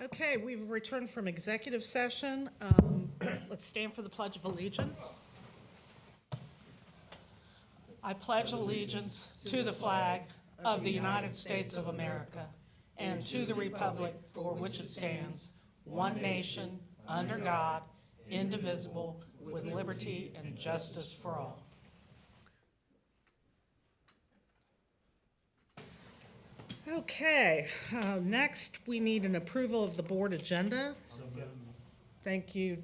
Okay, we've returned from executive session. Let's stand for the Pledge of Allegiance. I pledge allegiance to the flag of the United States of America and to the republic for which it stands, one nation, under God, indivisible, with liberty and justice for all. Okay, next we need an approval of the board agenda. Thank you,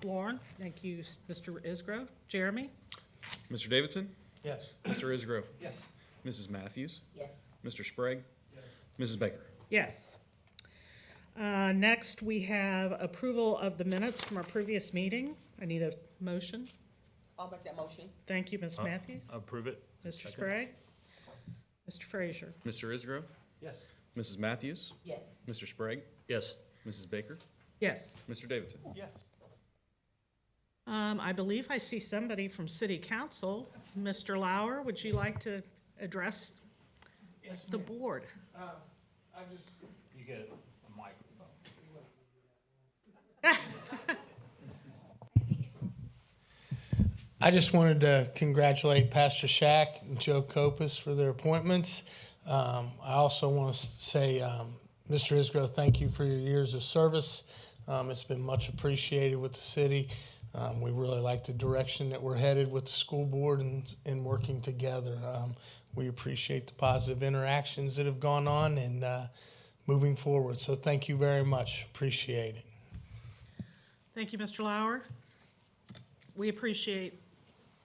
Lauren. Thank you, Mr. Isgro. Jeremy? Mr. Davidson? Yes. Mr. Isgro? Yes. Mrs. Matthews? Yes. Mr. Sprague? Yes. Mrs. Baker? Yes. Next, we have approval of the minutes from our previous meeting. I need a motion. I'll make that motion. Thank you, Ms. Matthews. Approve it. Mr. Sprague? Mr. Frazier? Mr. Isgro? Yes. Mrs. Matthews? Yes. Mr. Sprague? Yes. Mrs. Baker? Yes. Mr. Davidson? Yes. I believe I see somebody from City Council. Mr. Lauer, would you like to address the board? You get a microphone. I just wanted to congratulate Pastor Shack and Joe Kopis for their appointments. I also want to say, Mr. Isgro, thank you for your years of service. It's been much appreciated with the city. We really like the direction that we're headed with the school board and working together. We appreciate the positive interactions that have gone on and moving forward. So thank you very much. Appreciate it. Thank you, Mr. Lauer. We appreciate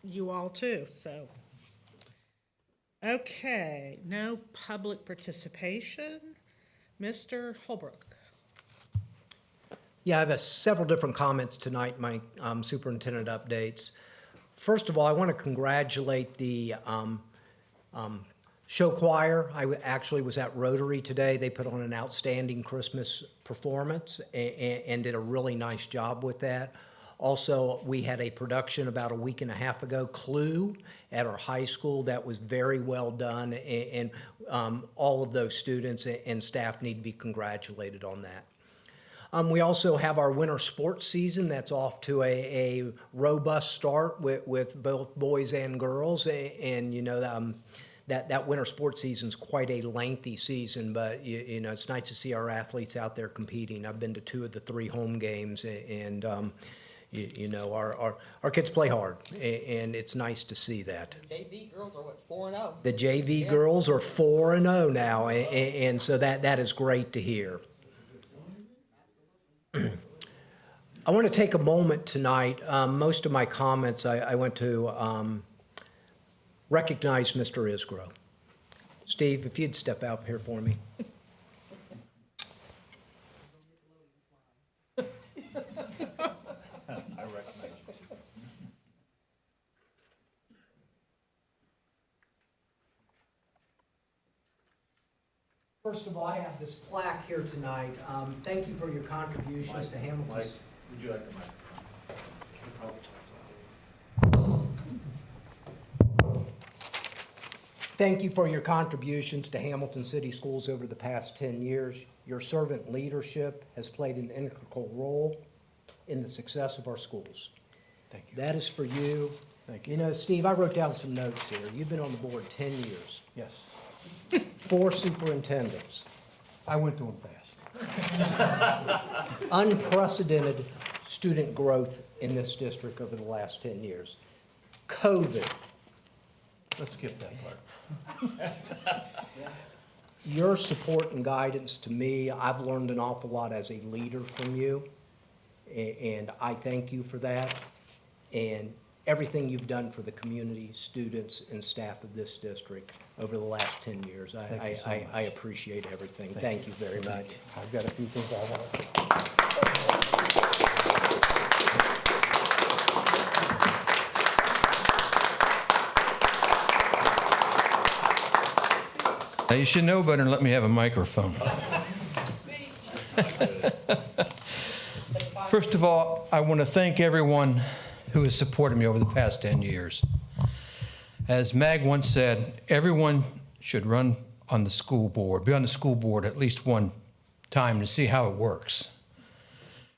you all too, so. Okay, no public participation. Mr. Holbrook. Yeah, I have several different comments tonight in my superintendent updates. First of all, I want to congratulate the show choir. I actually was at Rotary today. They put on an outstanding Christmas performance and did a really nice job with that. Also, we had a production about a week and a half ago, Clue, at our high school. That was very well done, and all of those students and staff need to be congratulated on that. We also have our winter sports season that's off to a robust start with both boys and girls, and you know that winter sports season is quite a lengthy season, but you know it's nice to see our athletes out there competing. I've been to 2 of the 3 home games, and you know our kids play hard, and it's nice to see that. The JV girls are what, 4-0? The JV girls are 4-0 now, and so that is great to hear. I want to take a moment tonight. Most of my comments, I want to recognize Mr. Isgro. Steve, if you'd step out here for me. I recognize you too. First of all, I have this plaque here tonight. Thank you for your contributions to Hamilton. Mike, would you like the microphone? Thank you for your contributions to Hamilton City Schools over the past 10 years. Your servant leadership has played an integral role in the success of our schools. Thank you. That is for you. Thank you. You know, Steve, I wrote down some notes here. You've been on the board 10 years, Yes. 4 superintendents, I went to him fast. unprecedented student growth in this district over the last 10 years. COVID, Let's skip that part. your support and guidance to me, I've learned an awful lot as a leader from you, and I thank you for that. And everything you've done for the community, students, and staff of this district over the last 10 years. Thank you so much. I appreciate everything. Thank you very much. I've got a few things I want to say. Now, you should know better than let me have a microphone. First of all, I want to thank everyone who has supported me over the past 10 years. As Mag once said, everyone should run on the school board, be on the school board at least one time to see how it works.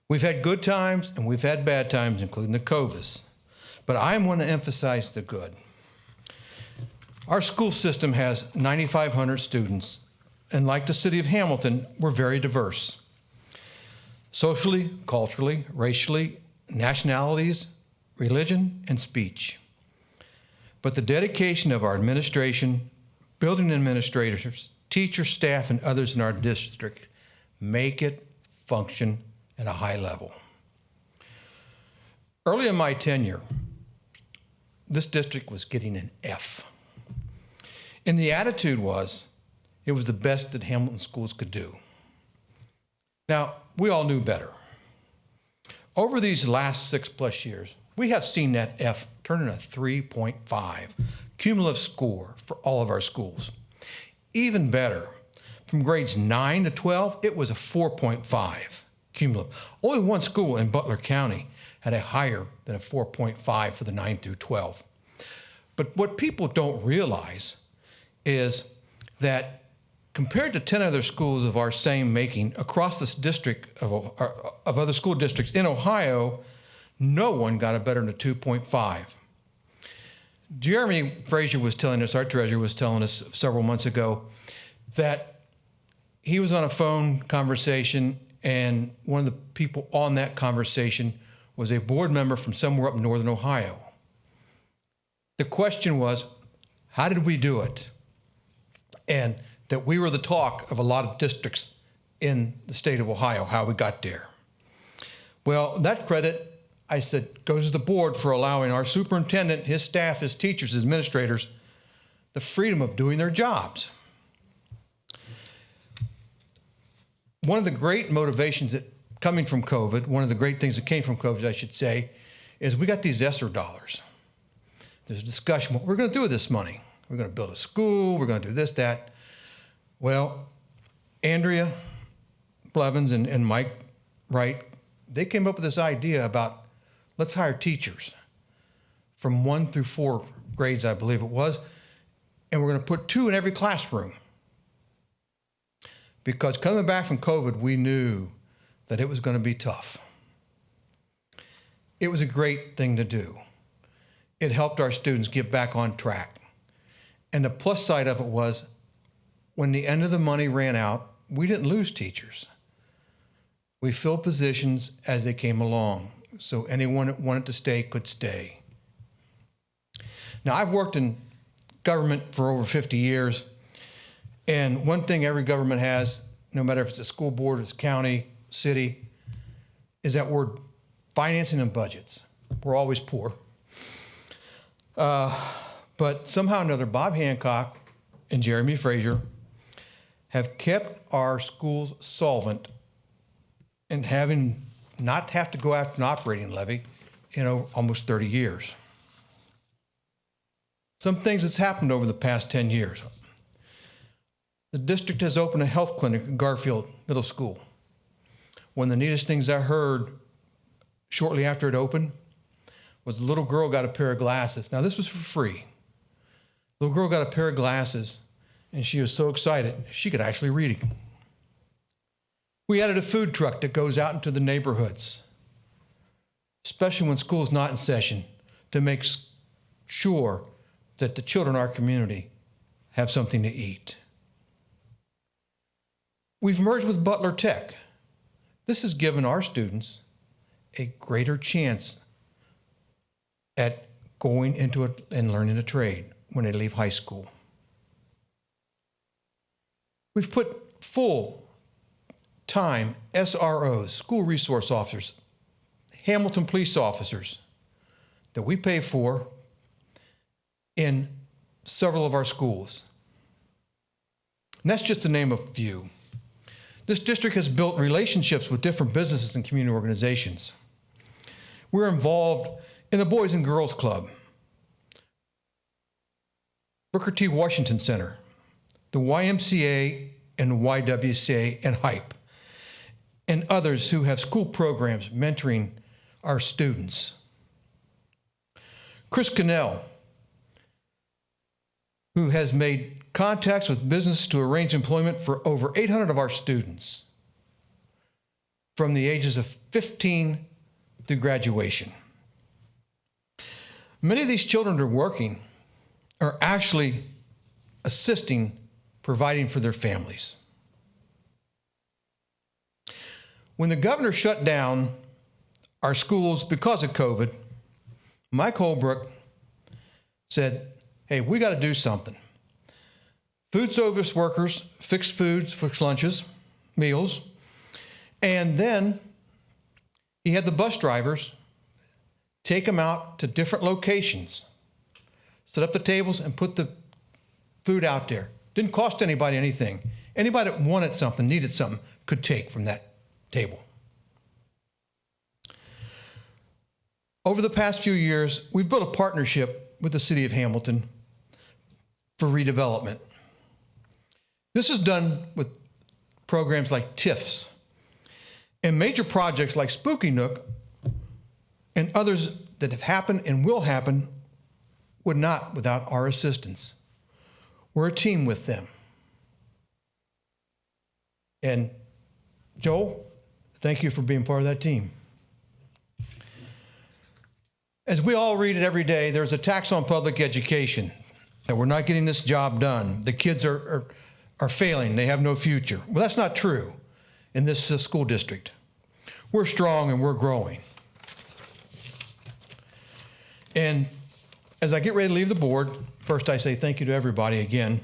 We've had good times and we've had bad times, including the COVIDs. But I want to emphasize the good. Our school system has 9,500 students, and like the city of Hamilton, we're very diverse. Socially, culturally, racially, nationalities, religion, and speech. But the dedication of our administration, building administrators, teachers, staff, and others in our district make it function at a high level. Early in my tenure, this district was getting an F. And the attitude was, it was the best that Hamilton schools could do. Now, we all knew better. Over these last 6+ years, we have seen that F turn into a 3.5 cumulative score for all of our schools. Even better, from grades 9 to 12, it was a 4.5 cumulative. Only one school in Butler County had a higher than a 4.5 for the 9 through 12. But what people don't realize is that compared to 10 other schools of our same making across this district of other school districts in Ohio, no one got a better than a 2.5. Jeremy Frazier was telling us, our treasurer was telling us several months ago, that he was on a phone conversation and one of the people on that conversation was a board member from somewhere up in northern Ohio. The question was, how did we do it? And that we were the talk of a lot of districts in the state of Ohio, how we got there. Well, that credit, I said, goes to the board for allowing our superintendent, his staff, his teachers, his administrators, the freedom of doing their jobs. One of the great motivations that coming from COVID, one of the great things that came from COVID, I should say, is we got these ESSER dollars. There's a discussion, what we're going to do with this money. We're going to build a school, we're going to do this, that. Well, Andrea Blevins and Mike Wright, they came up with this idea about let's hire teachers from 1 through 4 grades, I believe it was, and we're going to put 2 in every classroom. Because coming back from COVID, we knew that it was going to be tough. It was a great thing to do. It helped our students get back on track. And the plus side of it was, when the end of the money ran out, we didn't lose teachers. We filled positions as they came along, so anyone that wanted to stay could stay. Now, I've worked in government for over 50 years, and one thing every government has, no matter if it's a school board, it's a county, city, is that word financing and budgets. We're always poor. But somehow or another, Bob Hancock and Jeremy Frazier have kept our schools solvent and having not have to go after an operating levy in almost 30 years. Some things that's happened over the past 10 years. The district has opened a health clinic at Garfield Middle School. One of the neatest things I heard shortly after it opened was the little girl got a pair of glasses. Now, this was for free. The little girl got a pair of glasses, and she was so excited, she could actually read it. We added a food truck that goes out into the neighborhoods, especially when school's not in session, to make sure that the children in our community have something to eat. We've merged with Butler Tech. This has given our students a greater chance at going into it and learning a trade when they leave high school. We've put full-time SROs, school resource officers, Hamilton police officers that we pay for in several of our schools. And that's just to name a few. This district has built relationships with different businesses and community organizations. We're involved in the Boys and Girls Club, Booker T. Washington Center, the YMCA and the YWCA and HYPE, and others who have school programs mentoring our students. Chris Cannell, who has made contacts with business to arrange employment for over 800 of our students. from the ages of 15 through graduation. Many of these children are working, are actually assisting, providing for their families. When the governor shut down our schools because of COVID, Mike Holbrook said, hey, we got to do something. Food service workers fixed foods, fixed lunches, meals, and then he had the bus drivers take them out to different locations, set up the tables and put the food out there. Didn't cost anybody anything. Anybody that wanted something, needed something, could take from that table. Over the past few years, we've built a partnership with the City of Hamilton for redevelopment. This is done with programs like TIFs and major projects like Spooky Nook and others that have happened and will happen would not without our assistance. We're a team with them. And Joel, thank you for being part of that team. As we all read it every day, there's a tax on public education, that we're not getting this job done. The kids are failing. They have no future. Well, that's not true in this school district. We're strong and we're growing. And as I get ready to leave the board, first I say thank you to everybody again.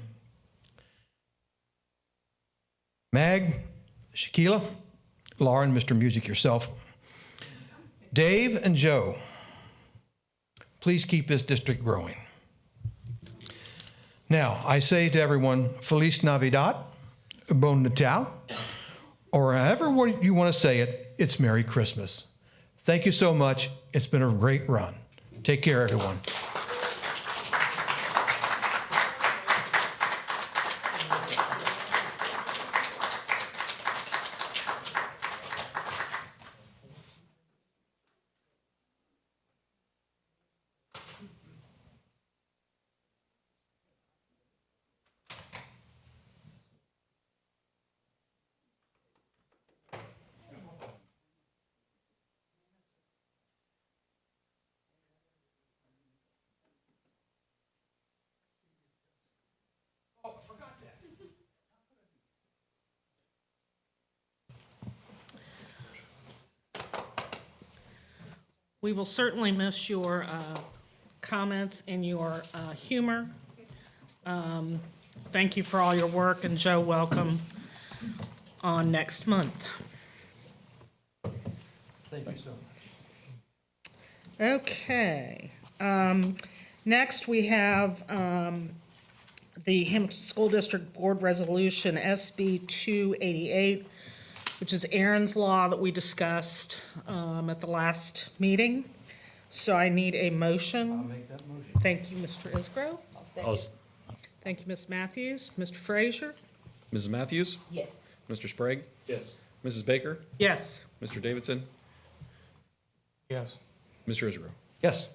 Mag, Shaquila, Lauren, Mr. Music yourself, Dave and Joe, please keep this district growing. Now, I say to everyone, Feliz Navidad, Bon Natal, or however you want to say it, it's Merry Christmas. Thank you so much. It's been a great run. Take care, everyone. We will certainly miss your comments and your humor. Thank you for all your work, and Joe, welcome on next month. Thank you so much. Okay. Next, we have the Hamilton School District Board Resolution SB 288, which is Aaron's Law that we discussed at the last meeting. So I need a motion. I'll make that motion. Thank you, Mr. Isgro. I'll second. Thank you, Ms. Matthews. Mr. Frazier? Mrs. Matthews, Yes. Mr. Sprague, Yes. Mrs. Baker, Yes. Mr. Davidson, Yes. Mr. Isgro. Yes.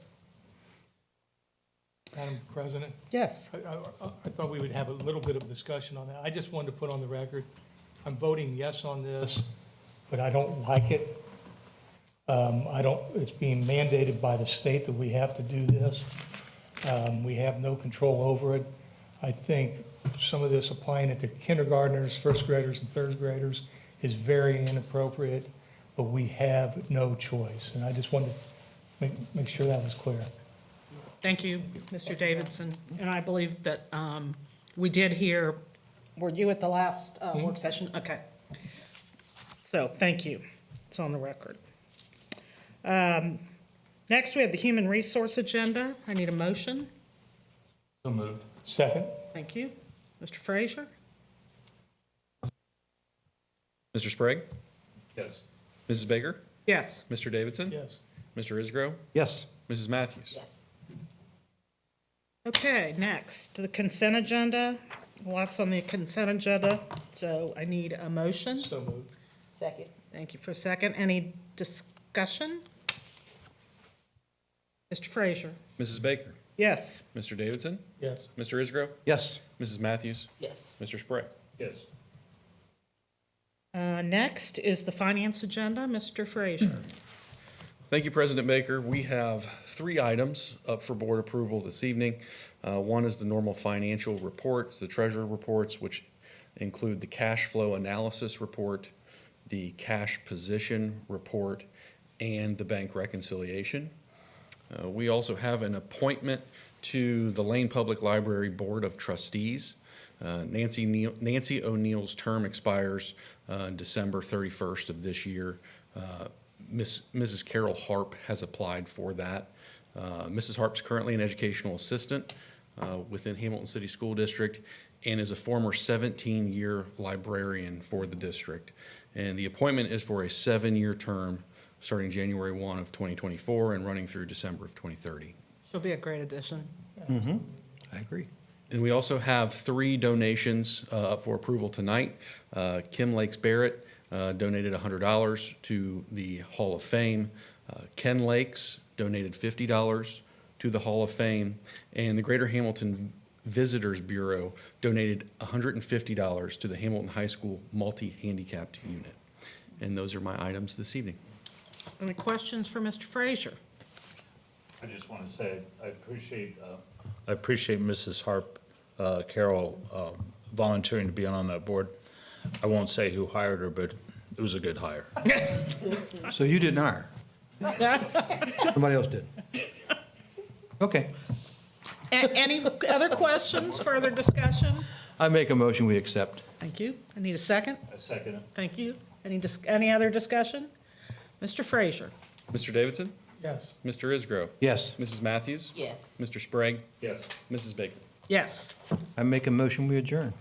Madam President, Yes. I thought we would have a little bit of discussion on that. I just wanted to put on the record, I'm voting yes on this, but I don't like it. It's being mandated by the state that we have to do this. We have no control over it. I think some of this applying it to kindergartners, first graders, and third graders is very inappropriate, but we have no choice. And I just wanted to make sure that was clear. Thank you, Mr. Davidson. And I believe that we did hear, were you at the last work session? Okay. So, thank you. It's on the record. Next, we have the Human Resource Agenda. I need a motion. So moved. Second? Thank you. Mr. Frazier? Mr. Sprague, Yes. Mrs. Baker, Yes. Mr. Davidson, Yes. Mr. Isgro, Yes. Mrs. Matthews. Yes. Okay, next, the consent agenda. Lots on the consent agenda, so I need a motion. So moved. Second. Thank you for a second. Any discussion? Mr. Frazier? Mrs. Baker, Yes. Mr. Davidson, Yes. Mr. Isgro, Yes. Mrs. Matthews, Yes. Mr. Sprague. Yes. Next is the finance agenda. Mr. Frazier. Thank you, President Baker. We have 3 items up for board approval this evening. One is the normal financial reports, the treasurer reports, which include the cash flow analysis report, the cash position report, and the bank reconciliation. We also have an appointment to the Lane Public Library Board of Trustees. Nancy O'Neill's term expires December 31st of this year. Mrs. Carol Harp has applied for that. Mrs. Harp's currently an educational assistant within Hamilton City School District and is a former 17-year librarian for the district. And the appointment is for a 7-year term starting January 1 of 2024 and running through December of 2030. She'll be a great addition. I agree. And we also have 3 donations up for approval tonight. Kim Lakes Barrett donated $100 to the Hall of Fame. Ken Lakes donated $50 to the Hall of Fame. And the Greater Hamilton Visitors Bureau donated $150 to the Hamilton High School Multi-Handicapped Unit. And those are my items this evening. Any questions for Mr. Frazier? I just want to say, I appreciate Mrs. Harp, Carol, volunteering to be on that board. I won't say who hired her, but it was a good hire. So you didn't hire? Somebody else did? Okay. Any other questions, further discussion? I make a motion, we accept. Thank you. I need a second. I second it. Thank you. Any other discussion? Mr. Frazier. Mr. Davidson? Yes. Mr. Isgro? Yes. Mrs. Matthews? Yes. Mr. Sprague? Yes. Mrs. Baker? Yes. I make a motion, we adjourn.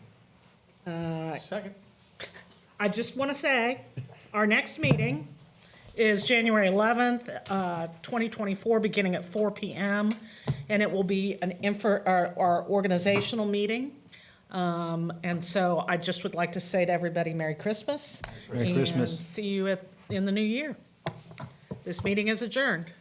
Second. I just want to say, our next meeting is January 11th, 2024, beginning at 4 p.m. And it will be our organizational meeting. And so I just would like to say to everybody, Merry Christmas. Merry Christmas. And see you in the new year. This meeting is adjourned.